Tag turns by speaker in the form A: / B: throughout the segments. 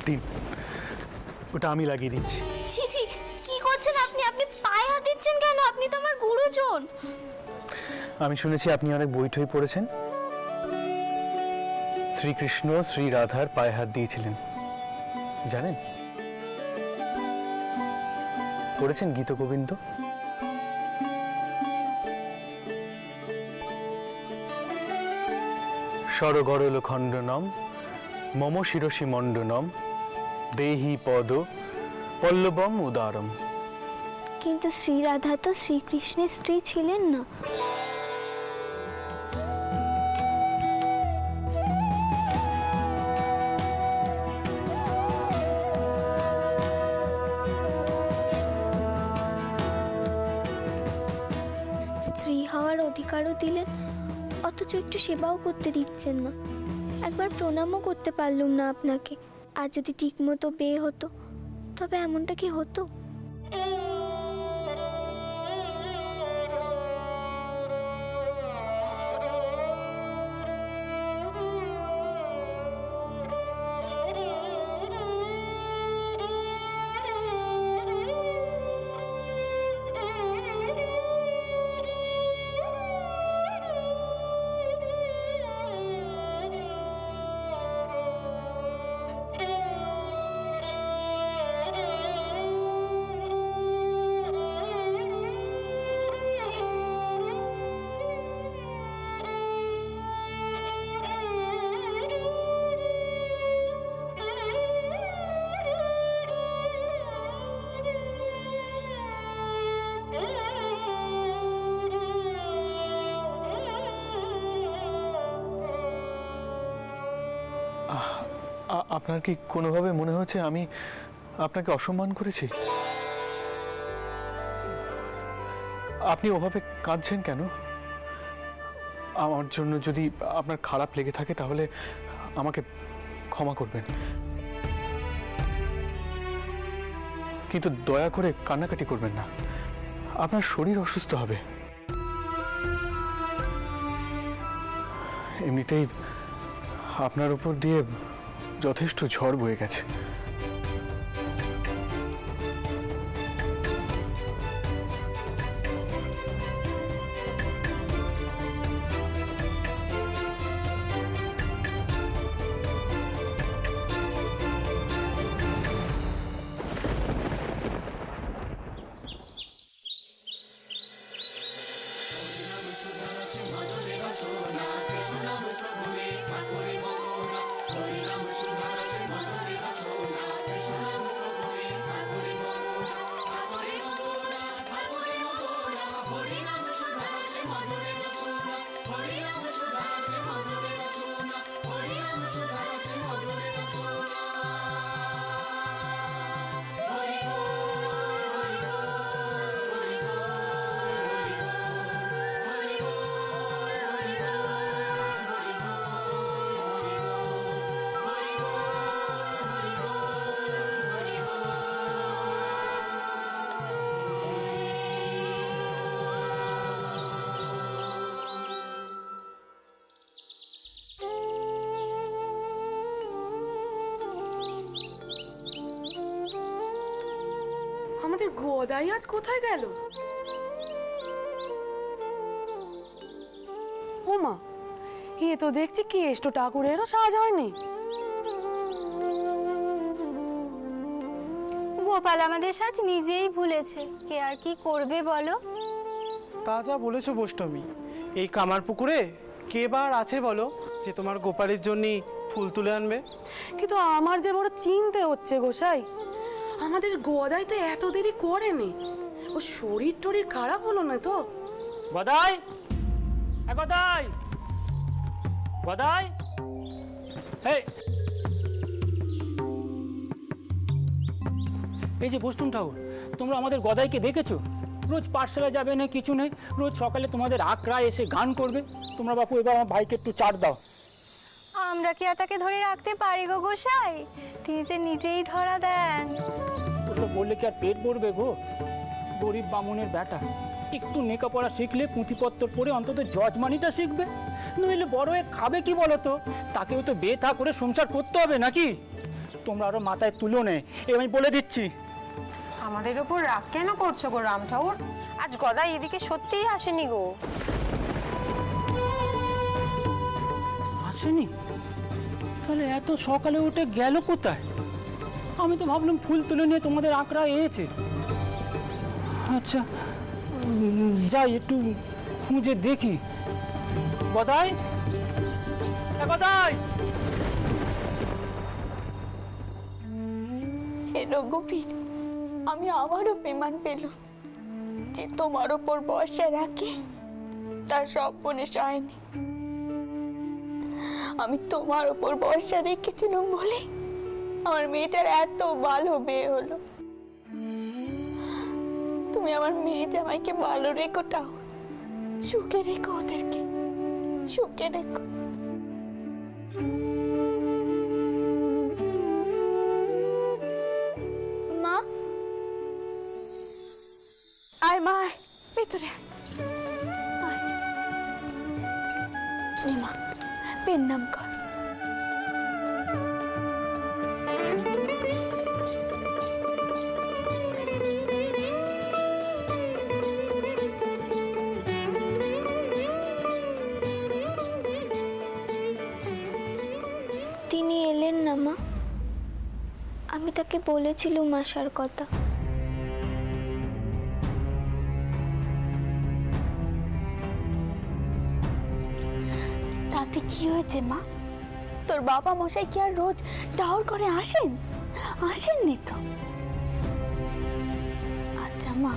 A: দিন, ওটা আমি লাগিয়ে দিচ্ছি।
B: ছি ছি, কি করছেন আপনি? আপনি পায়ে হাত দিচ্ছেন কেন? আপনি তো আমার গুরুজন।
A: আমি শুনেছি আপনি অনেক বই টই পড়েছেন। শ্রীকৃষ্ণ শ্রী রাধার পায়ে হাত দিয়েছিলেন, জানেন? পড়েছেন গীতগোবিন্দ? সরগরল খণ্ডনম মম শিরসি মণ্ডনম দেহি পদ পল্লবম উদারম।
B: কিন্তু শ্রী রাধা তো শ্রীকৃষ্ণের স্ত্রী ছিলেন না। স্ত্রী হওয়ার অধিকারও দিলেন, অথচ একটু সেবাও করতে দিচ্ছেন না। একবার প্রণামও করতে পারলুম না আপনাকে। আর যদি ঠিকমতো বিয়ে হতো তবে এমনটা কি হতো?
A: আপনার কি কোনোভাবে মনে হচ্ছে আমি আপনাকে অসম্মান করেছি? আপনি ওভাবে কাঁদছেন কেন? আমার জন্য যদি আপনার খারাপ লেগে থাকে তাহলে আমাকে ক্ষমা করবেন, কিন্তু দয়া করে কান্নাকাটি করবেন না। আপনার শরীর অসুস্থ হবে। এমনিতেই আপনার উপর দিয়ে যথেষ্ট ঝড় বয়ে গেছে।
C: আমাদের গদাই আজ কোথায় গেল? ওমা, এ তো দেখছি কেষ্ট ঠাকুরেরও সাজ হয়নি।
B: গোপাল আমাদের সাজ নিজেই ভুলেছে, কে আর কি করবে বলো?
D: তা যা বলেছো বৈষ্ণবী, এই কামার পুকুরে কে বার আছে বলো যে তোমার গোপালের জন্য ফুল তুলে আনবে?
C: কিন্তু আমার যে বড় চিন্তা হচ্ছে গোসাই, আমাদের গদাই তো এত দেরি করেনি। ও শরীর টরীর খারাপ হলো না তো?
E: গদাই, গদাই, গদাই, এই যে বৈষ্ণব ঠাকুর, তোমরা আমাদের গদাইকে দেখেছো? রোজ পাঠশালা যাবে না, কিছু নেই, রোজ সকালে তোমাদের আকড়া এসে গান করবে। তোমরা বাপু এবার আমার ভাইকে একটু চাট দাও।
B: আমরা কি আর তাকে ধরে রাখতে পারি গো গোসাই? তিনি যে নিজেই ধরা দেন।
E: ওসব বললে কি আর পেট ভরবে গো? গরিব বামুনের বেটা, একটু লেখাপড়া শিখলে পুঁথিপত্র পড়ে অন্তত যজমানিটা শিখবে, নইলে বড় হয়ে খাবে কি বলো তো? তাকেও তো বেথা করে সংসার করতে হবে নাকি? তোমরা আরো মাথায় তুলো নে, আমি বলে দিচ্ছি।
F: আমাদের ওপর রাগ কেন করছো গো রাম ঠাকুর? আজ গদাই এদিকে সত্যিই আসেনি গো।
E: আসেনি? তাহলে এত সকালে উঠে গেল কোথায়? আমি তো ভাবলাম ফুল তুলে নিয়ে তোমাদের আঁকড়া এসেছে। আচ্ছা, যাই একটু খুঁজে দেখি। গদাই, গদাই!
G: হে রঘুবীর, আমি আবারও প্রমাণ পেলাম যে তোমার ওপর ভরসা রাখে তার সব বনে সয়নি। আমি তোমার ওপর ভরসা রেখেছিলাম বলে আমার মেয়েটার এত ভালো বিয়ে হলো। তুমি আমার মেয়ে জামাইকে ভালো রেখো, তাও সুখে রেখো, ওদেরকে সুখে রেখো।
B: মা,
G: আয় মা, আয় ভেতরে আয়। নে মা, পেন নাম কর।
B: তিনি এলেন না মা? আমি তাকে বলেছিলুম আসার কথা।
G: তাতে কি হয়েছে মা? তোর বাবা মশাই কি আর রোজ টাওয়ার করে আসেন? আসেননি তো। আচ্ছা মা,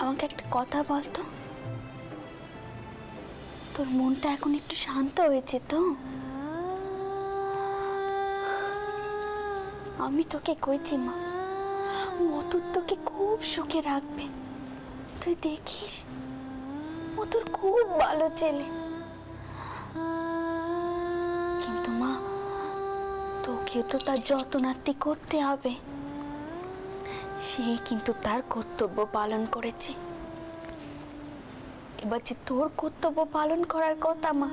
G: আমাকে একটা কথা বলতো, তোর মনটা এখন একটু শান্ত হয়েছে তো? আমি তোকে কইছি মা, মতুর তোকে খুব সুখে রাখবে। তুই দেখিস, মতুর খুব ভালো ছেলে। কিন্তু মা, তোকেও তো তার যত্নার্থী করতে হবে। সেই কিন্তু তার কর্তব্য পালন করেছে। এবার যে তোর কর্তব্য পালন করার কথা মা,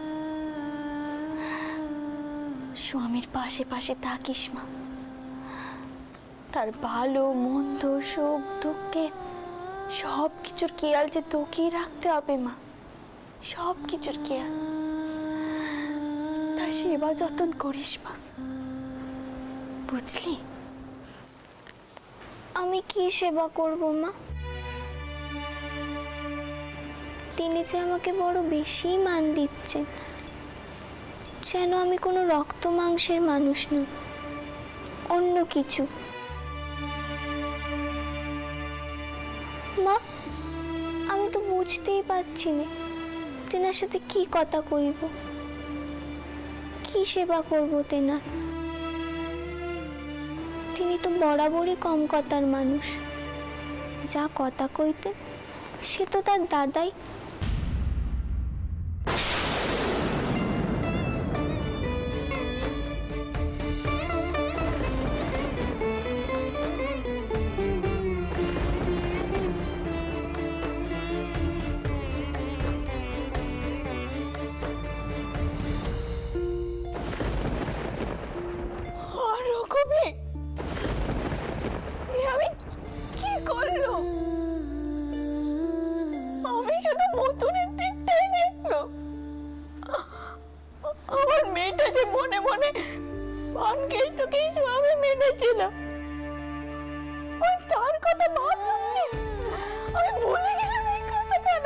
G: স্বামীর পাশে পাশে থাকিস মা। তার ভালো মন্দ সুখ দুঃখে সব কিছুর খেয়াল যে তোকেই রাখতে হবে মা, সব কিছুর খেয়াল। তার সেবা যত্ন করিস মা, বুঝলি?
B: আমি কি সেবা করব মা? তিনি যে আমাকে বড় বেশি মান দিচ্ছেন, যেন আমি কোনো রক্ত মাংসের মানুষ নই, অন্য কিছু। মা, আমি তো বুঝতেই পারছি না তেনার সাথে কি কথা কইব, কি সেবা করব তেনার। তিনি তো বরাবরই কম কথার মানুষ। যা কথা কইতেন সে তো তার দাদাই।
G: রঘুবীর, আমি কি করলাম? আমি শুধু মতুনের দিকটাই দেখলো। আমার মেয়েটা যে মনে মনে ভানকেষ্টকে স্বামী মেনেছিল, তার কথা ভাবলাম না। আমি ভুলে গেলাম এই কথা কেন?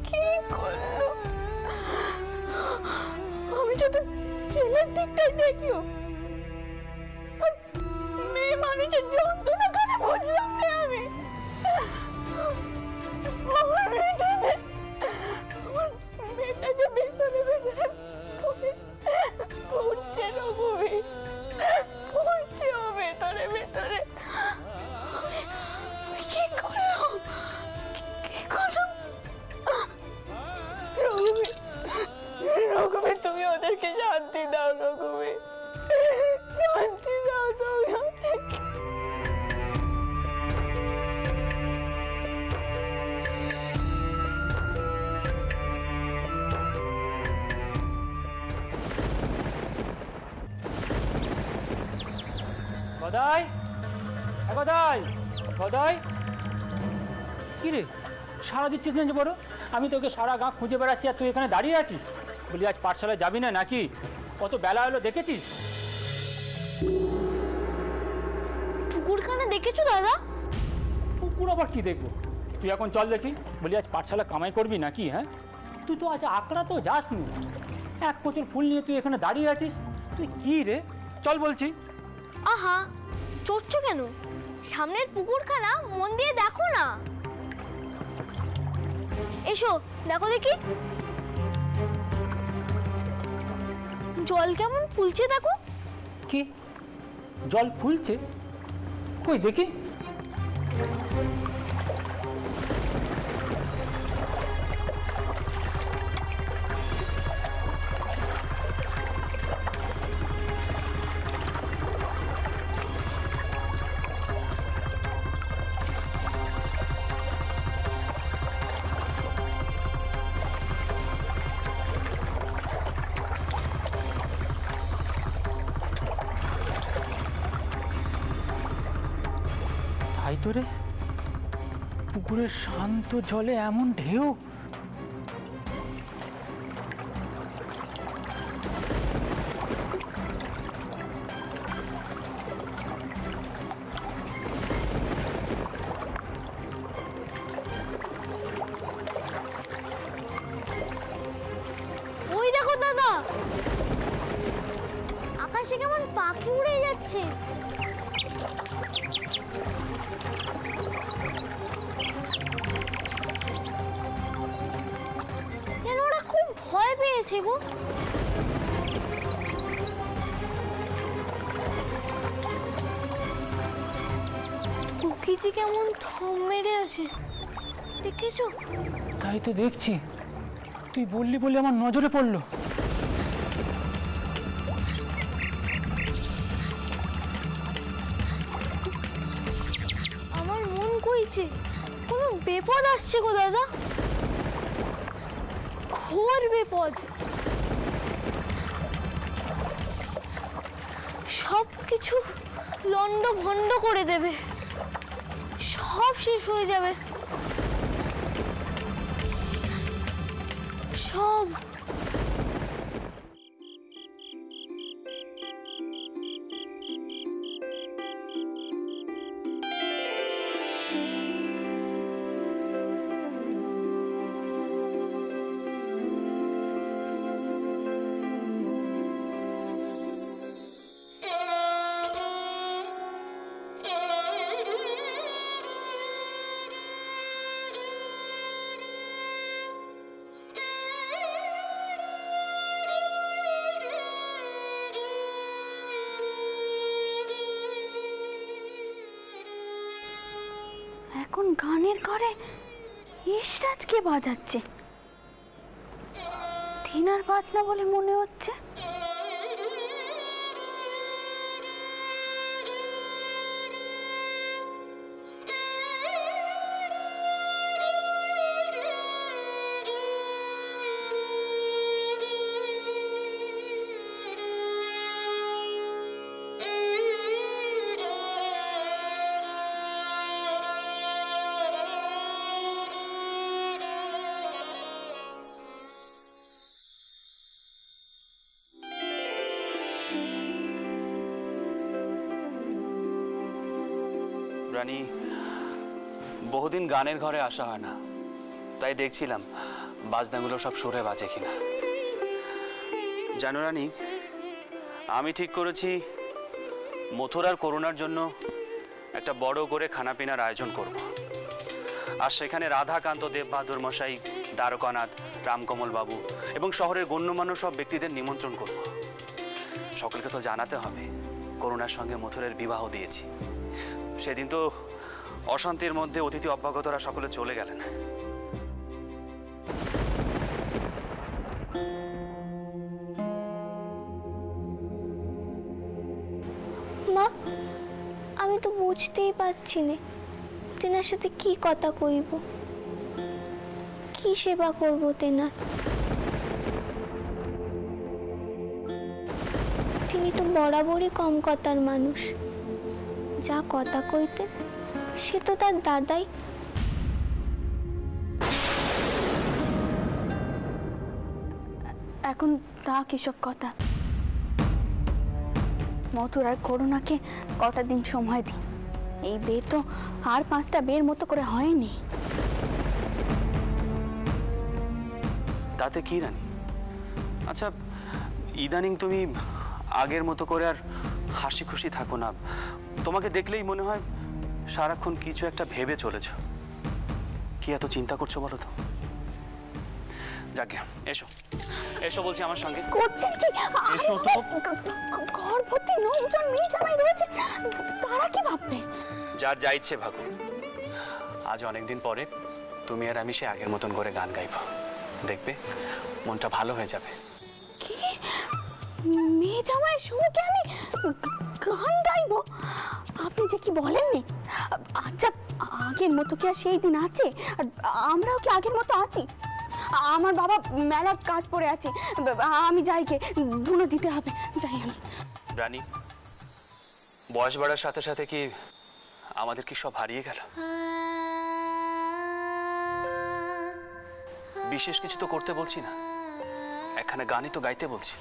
G: কি করলো? আমি শুধু ছেলের দিকটাই দেখলো, মেয়ে মানুষের যন্ত্রণা কেন বুঝলাম না আমি। আমার মেয়েটা যে ভেতরে ভেতরে পড়ছে রঘুবীর, পড়ছে ও ভেতরে ভেতরে। কি করলাম, কি করলাম? রঘুবীর, রঘুবীর, তুমি ওদেরকে শান্তি দাও রঘুবীর, শান্তি দাও তুমি ওদেরকে।
E: গদাই, গদাই, গদাই, কি রে সারা দিচ্ছিস না যে বড়? আমি তোকে সারা গাঁ খুঁজে বেড়াচ্ছি আর তুই এখানে দাঁড়িয়ে আছিস। বলি আজ পাঠশালায় যাবি না নাকি? কত বেলা হলো দেখেছিস?
G: পুকুরখানা দেখেছো দাদা?
E: পুকুর আবার কি দেখবো? তুই এখন চল দেখি। বলি আজ পাঠশালা কামাই করবি নাকি? হ্যাঁ, তুই তো আজ আকড়া তো যাসনি, এক কোচর ফুল নিয়ে তুই এখানে দাঁড়িয়ে আছিস। তুই কি রে? চল বলছি।
G: আহা, চড়ছো কেন? সামনের পুকুরখানা মন দিয়ে দেখো না। এসো দেখো দেখি, জল কেমন ফুলছে দেখো।
E: কি জল ফুলছে? কই দেখি। তাই তো রে, পুকুরের শান্ত জলে এমন ঢেউ।
G: ওই দেখো দাদা, আকাশে কেমন পাখি উড়ে যাচ্ছে। যেন ওরা খুব ভয় পেয়েছে গো। প্রকৃতি কেমন থম মেরে আছে, দেখেছো?
E: তাই তো দেখছি, তুই বললি বলে আমার নজরে পড়লো।
G: আমার মন কইছে কোনো বিপদ আসছে গো দাদা, ঘোর বিপদ। সব কিছু লন্ড ভন্ড করে দেবে, সব শেষ হয়ে যাবে, সব। এখন গানের ঘরে ইশরাতকে বাজাচ্ছে, টিনার বাজনা বলে মনে হচ্ছে।
H: রানী, বহুদিন গানের ঘরে আসা হয় না, তাই দেখছিলাম বাজনাগুলো সব সরে বাজে কিনা। জানো রানী, আমি ঠিক করেছি মথুরার করোনার জন্য একটা বড় করে খানাপিনার আয়োজন করব। আর সেখানে রাধাকান্ত দেব বাহাদুর মশাই, দ্বারকানাথ, রামকমল বাবু এবং শহরের গণ্যমান্য সব ব্যক্তিদের নিমন্ত্রণ করব। সকলকে তো জানাতে হবে করোনার সঙ্গে মথুরের বিবাহ দিয়েছি। সেদিন তো অশান্তির মধ্যে অতিথি অভ্যাগতরা সকলে চলে গেলেন।
B: মা, আমি তো বুঝতেই পারছি না তেনার সাথে কি কথা কইব, কি সেবা করব তেনার। তিনি তো বরাবরই কম কথার মানুষ, যা কথা কইতেন সে তো তার দাদাই।
G: এখন তা কিসব কথা? মথুর আর করুণাকে কটা দিন সময় দিন। এই বিয়ে তো আর 5টা বিয়ের মতো করে হয়নি।
H: তাতে কি রানী? আচ্ছা, ইদানিং তুমি আগের মতো করে আর হাসি খুশি থাকো না। তোমাকে দেখলেই মনে হয় সারাক্ষণ কিছু একটা ভেবে চলেছ। কি এত চিন্তা করছো বলো তো? যাকে এসো এসো বলছি আমার সঙ্গে।
G: করছেন কি?
H: এসো তো।
G: ঘর ভর্তি লোকজন, মেয়ে জামাই রয়েছে, তারা কি ভাববে?
H: যার যা ইচ্ছে ভাগো। আজ অনেকদিন পরে তুমি আর আমি সে আগের মতন করে গান গাইবো। দেখবে মনটা ভালো হয়ে যাবে।
G: কি? মেয়ে জামাইয়ের সঙ্গে আমি গান গাইবো? আপনি যে কি বলেননি? আচ্ছা, আগের মতো কি আর সেই দিন আছে? আর আমরাও কি আগের মতো আছি? আমার বাবা মেলা কাজ পড়ে আছে, আমি যাই, গে ধুনো দিতে হবে, যাই আমি।
H: রানী, বয়স বাড়ার সাথে সাথে কি আমাদের কি সব হারিয়ে গেল? বিশেষ কিছু তো করতে বলছি না, একখানা গানই তো গাইতে বলছি।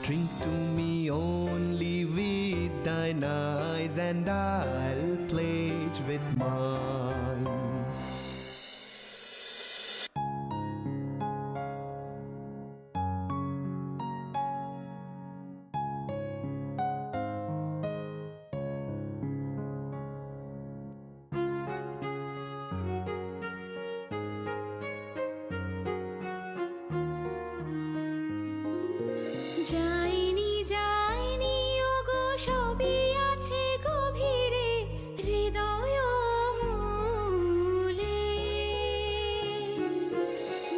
I: Drink to me only with thine eyes, and I'll pledge with mine.
J: যাইনি যাইনি ওগো, সবই আছে গভীরে হৃদয় মূলে।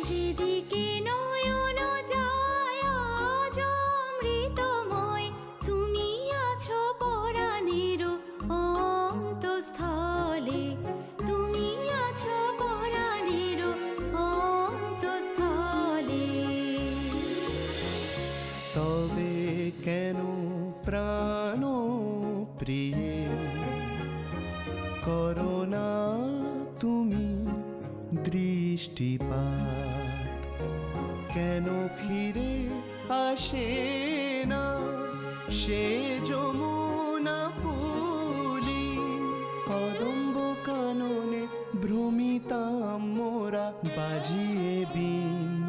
J: যেদিকে নয়ন যায় আজ অমৃতময়, তুমি আছো পরাণের অন্তঃস্থলে, তুমি আছো পরাণের অন্তঃস্থলে।
I: তবে কেন প্রাণ প্রিয়ে করোনা তুমি দৃষ্টিপাত? কেন ফিরে আসে না সে যমুনা ফুলি? কদম্ব কাননে ভ্রমিতাম মোরা বাজিয়ে বিন।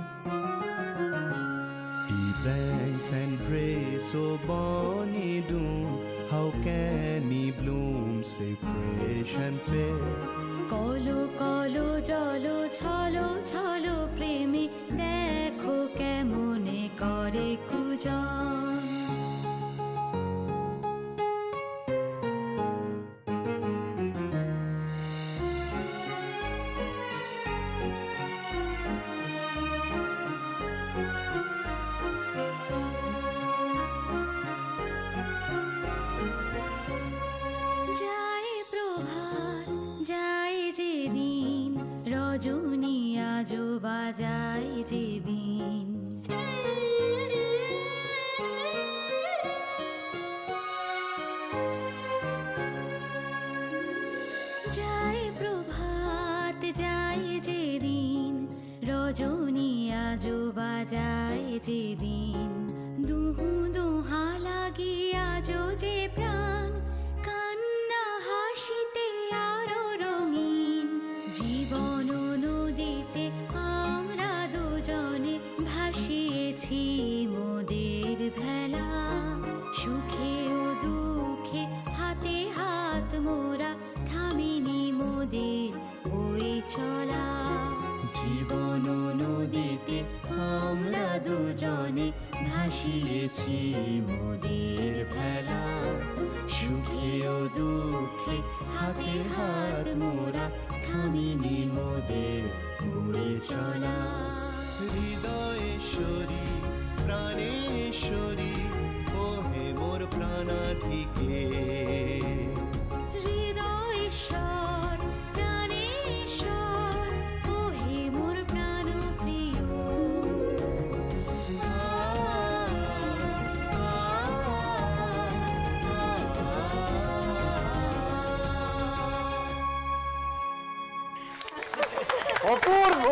I: He thanks and prays, so bonny doom. How can he bloom, say fresh and fair?
J: কলো কলো জলো ছলো ছলো প্রেমে, দেখো কেমনে করে কুজন। যায় প্রভাত, যায় যে দিন, রজনী আজো বাজায় যে বিন। যায় প্রভাত, যায় যে দিন, রজনী আজো বাজায় যে বিন। দুহু দুহা লাগি আজো যে প্রাণ, কান্না হাসিতে আরো রঙিন। জীবন নদীতে আমরা দুজনে ভাসিয়েছি মোদের ভেলা। সুখে ও দুঃখে হাতে হাত মোরা, থামিনি মোদের বয়ে চলা। জীবন নদীতে আমরা দুজনে ভাসিয়েছি মোদের ভেলা। সুখে ও দুঃখে সুখে হাতে হাত মোরা থামিনি মোদের বয়ে চলা
I: হৃদয়েশ্বরী প্রাণেশ্বরী ও হে মোর প্রাণাধিকে
J: হৃদয়েশ্বর প্রাণেশ্বর ও হে মোর প্রাণপ্রিয়
D: অপূর্ব